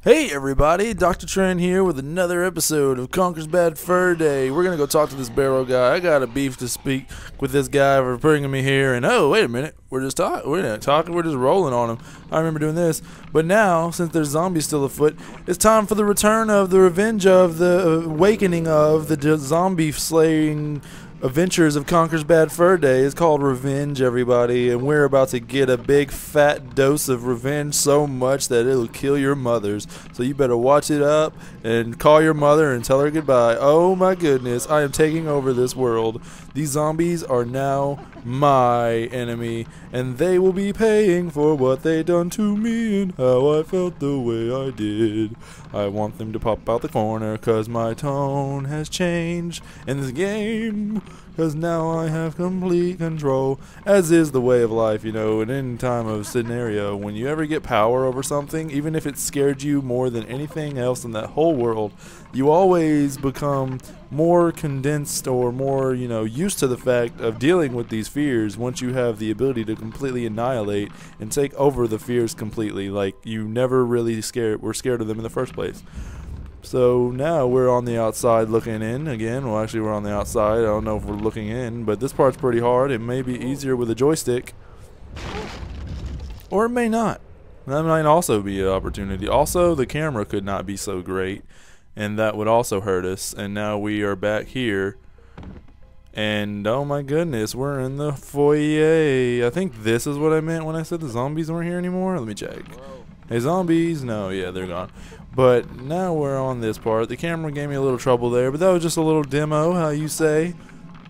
Hey everybody, Dr. Trent here with another episode of Conkers Bad Fur Day. We're gonna go talk to this barrel guy. I got a beef to speak with this guy for bringing me here. And oh, wait a minute, we're just talking. We're not talking. We're just rolling on him. I remember doing this, but now since there's zombies still afoot, it's time for the return of the revenge of the awakening of the zombie slaying adventures of Conkers Bad Fur Day. Is called Revenge, everybody, and we're about to get a big fat dose of revenge, so much that it'll kill your mothers. So you better watch it up and call your mother and tell her goodbye. Oh my goodness, I am taking over this world. These zombies are now my enemy, and they will be paying for what they done to me and how I felt the way I did. I want them to pop out the corner, cause my tone has changed in this game, cause now I have complete control, as is the way of life, you know. And in time of scenario, when you ever get power over something, even if it scared you more than anything else in that whole world, you always become more condensed or more, you know, used to the fact of dealing with these fears once you have the ability to completely annihilate and take over the fears completely. Like, you never really were scared of them in the first place. So now we're on the outside looking in again. Well, actually, we're on the outside. I don't know if we're looking in, but this part's pretty hard. It may be easier with a joystick, or it may not. That might also be an opportunity. Also, the camera could not be so great, and that would also hurt us. And now we are back here, and oh my goodness, we're in the foyer. I think this is what I meant when I said the zombies weren't here anymore. Let me check. Hey, zombies. No, yeah, they're gone. But now we're on this part. The camera gave me a little trouble there, but that was just a little demo, how you say,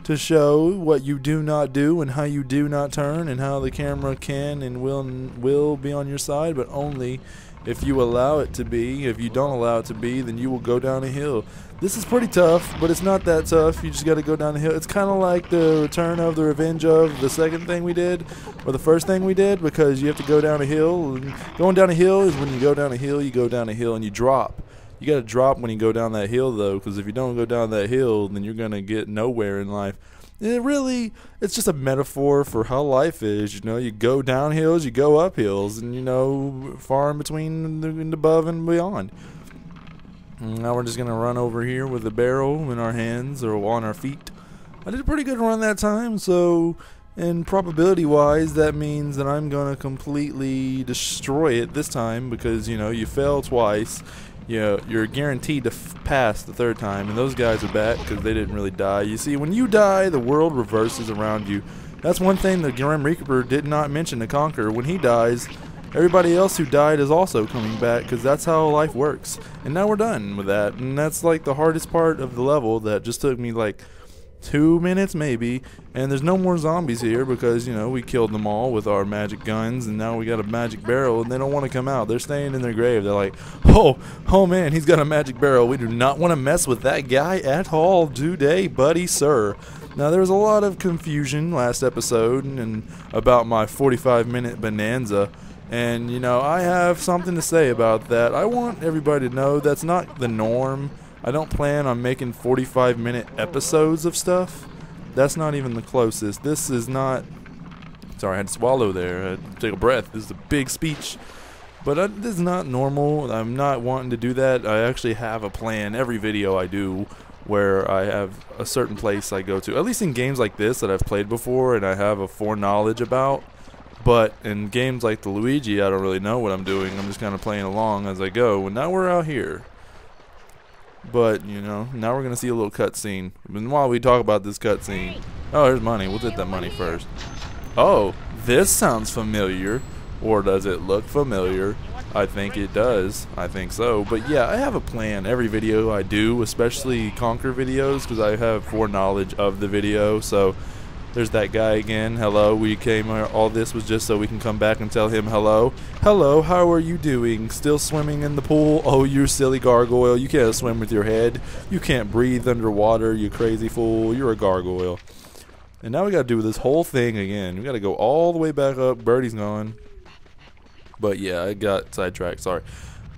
to show what you do not do and how you do not turn, and how the camera can and will be on your side, but only if you allow it to be. If you don't allow it to be, then you will go down a hill. This is pretty tough, but it's not that tough. You just got to go down a hill. It's kind of like the return of the revenge of the second thing we did, or the first thing we did, because you have to go down a hill. And going down a hill is when you go down a hill, and you drop. You got to drop when you go down that hill, though, because if you don't go down that hill, then you're going to get nowhere in life. It's just a metaphor for how life is. You know, you go down hills, you go up hills, and, you know, far in between and above and beyond. Now we're just going to run over here with a barrel in our hands or on our feet. I did a pretty good run that time, so, and probability-wise, that means that I'm going to completely destroy it this time, because, you know, you fail twice. You're guaranteed to pass the third time, and those guys are back because they didn't really die. You see, when you die, the world reverses around you. That's one thing the Grim Reaper did not mention to Conquer. When he dies, everybody else who died is also coming back, because that's how life works. And now we're done with that, and that's like the hardest part of the level that just took me like 2 minutes maybe. And there's no more zombies here because, you know, we killed them all with our magic guns, and now we got a magic barrel, and they don't want to come out. They're staying in their grave. They're like, oh man, he's got a magic barrel. We do not want to mess with that guy at all today, buddy, sir. Now, there was a lot of confusion last episode and about my 45-minute bonanza. And, you know, I have something to say about that. I want everybody to know that's not the norm. I don't plan on making 45-minute episodes of stuff. That's not even the closest. This is not... Sorry, I had to swallow there. I had to take a breath. This is a big speech. But this is not normal. I'm not wanting to do that. I actually have a plan every video I do where I have a certain place I go to. At least in games like this that I've played before and I have a foreknowledge about. But in games like the Luigi, I don't really know what I'm doing. I'm just kind of playing along as I go. And now we're out here. But, you know, now we're going to see a little cutscene. And while we talk about this cutscene... Oh, here's money. We'll get that money first. Oh, this sounds familiar. Or does it look familiar? I think it does. I think so. But yeah, I have a plan every video I do, especially Conquer videos, because I have foreknowledge of the video. So... There's that guy again. Hello. We came here. All this was just so we can come back and tell him hello. Hello. How are you doing? Still swimming in the pool? Oh, you silly gargoyle. You can't swim with your head. You can't breathe underwater, you crazy fool. You're a gargoyle. And now we got to do this whole thing again. We got to go all the way back up. Birdie's gone. But yeah, I got sidetracked. Sorry.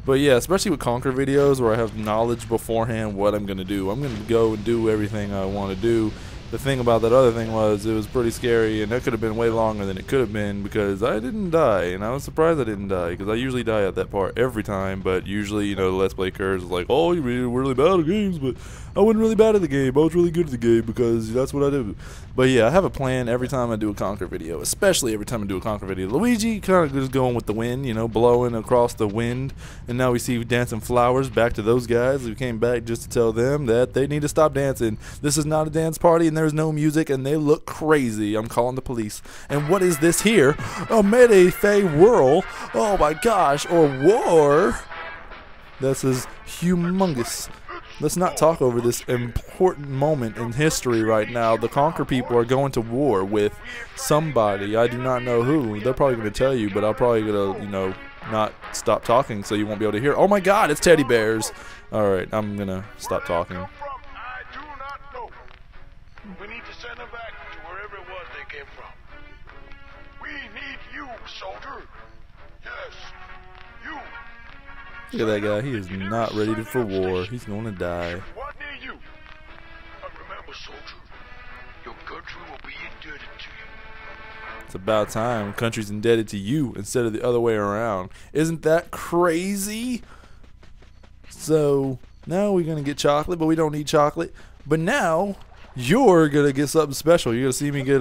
But yeah, especially with Conquer videos where I have knowledge beforehand what I'm going to do. I'm going to go and do everything I want to do. The thing about that other thing was it was pretty scary, and that could have been way longer than it could have been because I didn't die, and I was surprised I didn't die because I usually die at that part every time. But usually, the Let's Play curse is like, oh, you're really bad at games, but I wasn't really bad at the game. I was really good at the game because that's what I do. But yeah, I have a plan every time I do a Conker video, especially every time I do a Conker video. Luigi kind of just going with the wind, blowing across the wind, and now we see dancing flowers. Back to those guys. We came back just to tell them that they need to stop dancing. This is not a dance party, and there's no music, and they look crazy. I'm calling the police. And what is this here? A Mayday Fey whirl. Oh my gosh, or war. This is humongous. Let's not talk over this important moment in history right now. The Conker people are going to war with somebody. I do not know who. They're probably going to tell you, but I'm probably going to, not stop talking so you won't be able to hear. Oh my god, it's teddy bears. Alright, I'm going to stop talking. I do not know. We need to send them back to wherever it was they came from. We need you, soldier. Yes, you. Look at that guy. He is not ready for war. He's going to die. What near you? But remember, soldier, your country will be indebted to you. It's about time. Country's indebted to you instead of the other way around. Isn't that crazy? So now we're going to get chocolate, but we don't need chocolate. But now you're going to get something special. You're going to see me get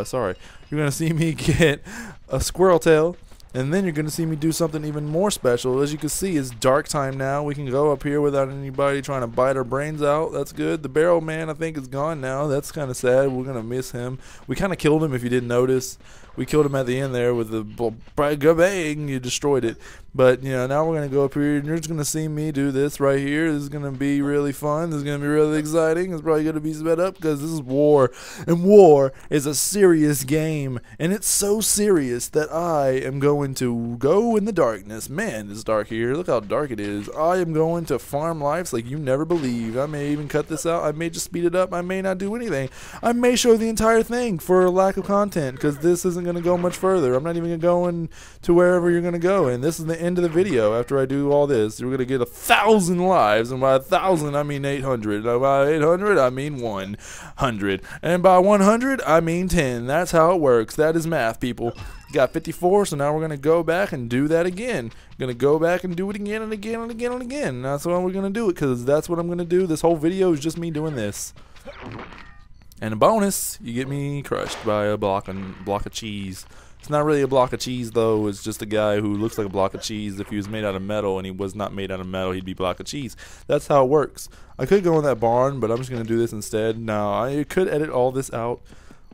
sorry. You're going to see me get a squirrel tail. And then you're going to see me do something even more special. As you can see, it's dark time now. We can go up here without anybody trying to bite our brains out. That's good. The barrel man, I think, is gone now. That's kind of sad. We're going to miss him. We kind of killed him, if you didn't notice. We killed him at the end there with the bang. You destroyed it. But, now we're going to go up here, and you're just going to see me do this right here. This is going to be really fun. This is going to be really exciting. It's probably going to be sped up because this is war. And war is a serious game. And it's so serious that I am going to go in the darkness. Man, it's dark here. Look how dark it is. I am going to farm lives like you never believed. I may even cut this out. I may just speed it up. I may not do anything. I may show the entire thing for lack of content because this isn't going to go much further. I'm not even going to wherever you're going to go. And this is the end of the video. After I do all this, you're going to get 1,000 lives. And by 1,000, I mean 800. And by 800, I mean 100. And by 100, I mean 10. That's how it works. That is math, people. Got 54, so now we're going to go back and do that again. Going to go back and do it again and again and again and again. And that's why we're going to do it, because that's what I'm going to do. This whole video is just me doing this. And a bonus, you get me crushed by a block of cheese. It's not really a block of cheese, though. It's just a guy who looks like a block of cheese. If he was made out of metal and he was not made out of metal, he'd be a block of cheese. That's how it works. I could go in that barn, but I'm just going to do this instead. Now, I could edit all this out.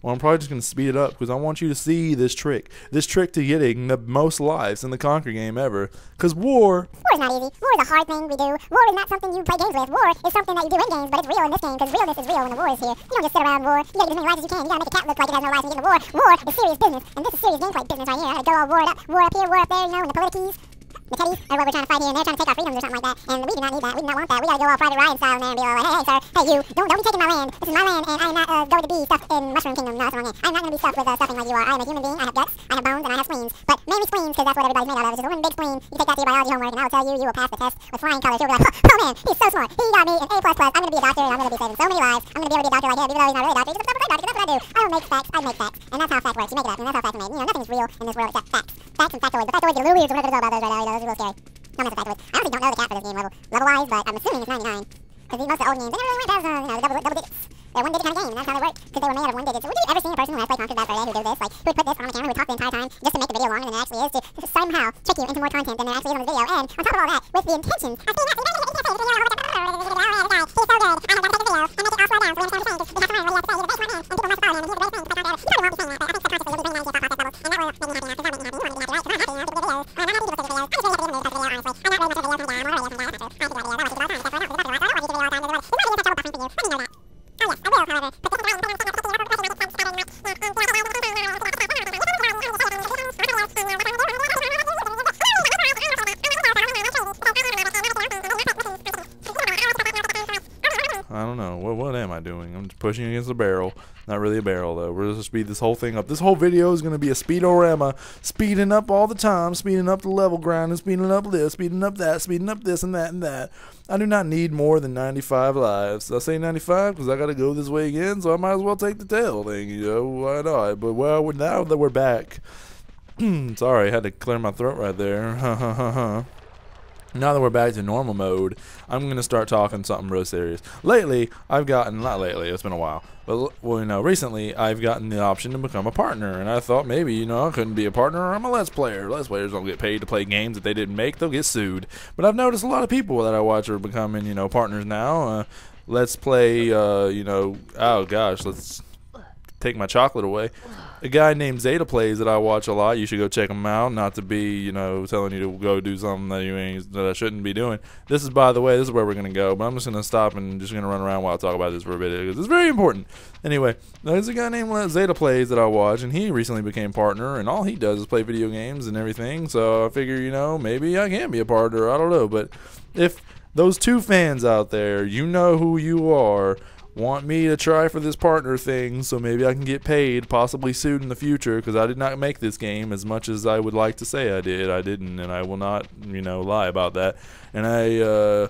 Well, I'm probably just going to speed it up because I want you to see this trick. This trick to getting the most lives in the Conker game ever. Because war is not easy. War is a hard thing we do. War is not something you play games with. War is something that you do in games, but it's real in this game because realness is real when the war is here. You don't just sit around war. You gotta get as many lives as you can. You gotta make a cat look like it has no lives when you get in the war. War is serious business, and this is serious gameplay business right here. I gotta go all war up here, war up there, and the politiques. The teddies are what we're trying to fight here, and they're trying to take our freedoms or something like that. And we do not need that. We do not want that. We gotta go all Private Ryan style in there and be all like, hey, sir, hey, you, don't be taking my land. This is my land, and I am not going to be stuffed in Mushroom Kingdom. No, that's the wrong game. I'm not going to be stuffed with stuffing like you are. I am a human being. I have guts, I have bones, and I have spleens. But mainly spleens, because that's what everybody's made out of. It's just one big spleen. You take that to your biology homework, and I will tell you, you will pass the test with flying colors. You'll be like, oh man, he's so smart. He got me an A++. I'm going to be a doctor, and I'm going to be saving so many lives. I'm going to be able to be a doctor like him, even though he's not really a doctor. He's just a great doctor, because that's what I do. I don't make facts, I make facts. And that's how fact works. You make it up, and that's how facts are made. Nothing's real in this world except facts. Facts and factoids. The factoids get a little weird, so we're not going to go about those right now. This is real scary. Don't mess with factoids. I honestly don't know the cap for this game level-wise, but I'm assuming it's 99. Because most of the old games, they never really went past the double digits. They're one-digit kind of game, and that's how they work, because they were made out of one digit. So would you ever seen a person who has played Conkers back for a day who do this? Like, who would put this on the camera, who would talk the entire time just to make the video longer than it actually is, to somehow trick you into more content than there actually is on the video. And on top of all that, with the intentions of being he's so good. I have got to take the video and make it all slow down, so we understand what you're saying. You have to run what you have to say. You have to mind what you have to say. You're the base man, and people must follow him, and he's the base man. You probably won't be saying that, but I think subconsciously you'll be bringing 90 to 5 bubbles, and that will make me happy. After that, make me happy. You want me to be happy, right? Because I'm happy, and I'm happy to do videos. I'm not happy to do videos. I'm just really happy to do videos, honestly. I'm not really much of a video from down. I'm already a video. I want to do videos all the time. That's why I don't want to do videos all the time. That's why I don't want to do videos all the time. There's no video all the time. It might be a touch of buffering for you. Let me know that. Oh yes, I will, however. But this is not I don't know. What am I doing? I'm I'm pushing against a barrel. Not really a barrel, though. We're going to speed this whole thing up. This whole video is going to be a speedorama, speeding up all the time, speeding up the level grinding, speeding up this, speeding up that, speeding up this and that and that. I do not need more than 95 lives. I say 95 because I got to go this way again, so I might as well take the tail thing, you know. Why not? But, well, now that we're back. Sorry, I had to clear my throat right there. Now that we're back to normal mode, I'm going to start talking something real serious. Lately, I've gotten, not lately, it's been a while, but, well, you know, recently, I've gotten the option to become a partner, and I thought maybe, you know, I couldn't be a partner, I'm a Let's Player. Let's Players don't get paid to play games that they didn't make, they'll get sued. But I've noticed a lot of people that I watch are becoming, you know, partners now. Let's play, you know, oh gosh, let's take my chocolate away. A guy named Zeta Plays that I watch a lot. You should go check him out. Not to be, you know, telling you to go do something that I shouldn't be doing. This is, by the way, this is where we're gonna go. But I'm just gonna stop and just gonna run around while I talk about this for a bit because it's very important. Anyway, there's a guy named Zeta Plays that I watch, and he recently became partner. And all he does is play video games and everything. So I figure, you know, maybe I can be a partner. I don't know, but if those two fans out there, you know who you are, want me to try for this partner thing so maybe I can get paid, possibly sued in the future, because I did not make this game as much as I would like to say I did. I didn't, and I will not, you know, lie about that. And I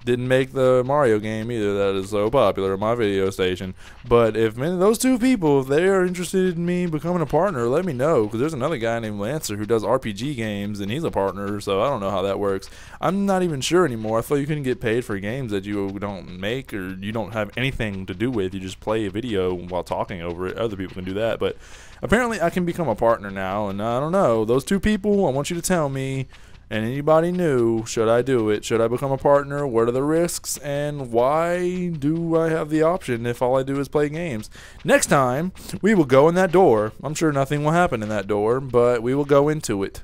didn't make the Mario game either that is so popular on my video station. But if those two people, if they are interested in me becoming a partner, let me know, because there's another guy named Lancer who does RPG games, and he's a partner, so I don't know how that works. I'm not even sure anymore. I thought you couldn't get paid for games that you don't make or you don't have anything to do with. You just play a video while talking over it. Other people can do that, but apparently I can become a partner now, and I don't know. Those two people, I want you to tell me, and anybody new, should I do it? Should I become a partner? What are the risks? And why do I have the option if all I do is play games? Next time, we will go in that door. I'm sure nothing will happen in that door, but we will go into it.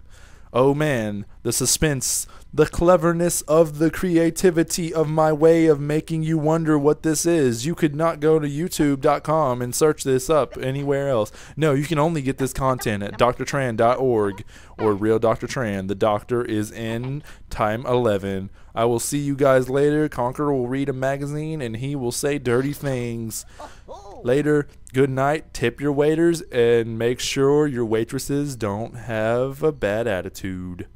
Oh man, the suspense, the cleverness of the creativity of my way of making you wonder what this is. You could not go to youtube.com and search this up anywhere else. No, you can only get this content at drtran.org or Real Dr. Tran. The doctor is in time 11. I will see you guys later. Conker will read a magazine and he will say dirty things. Later, good night, tip your waiters, and make sure your waitresses don't have a bad attitude.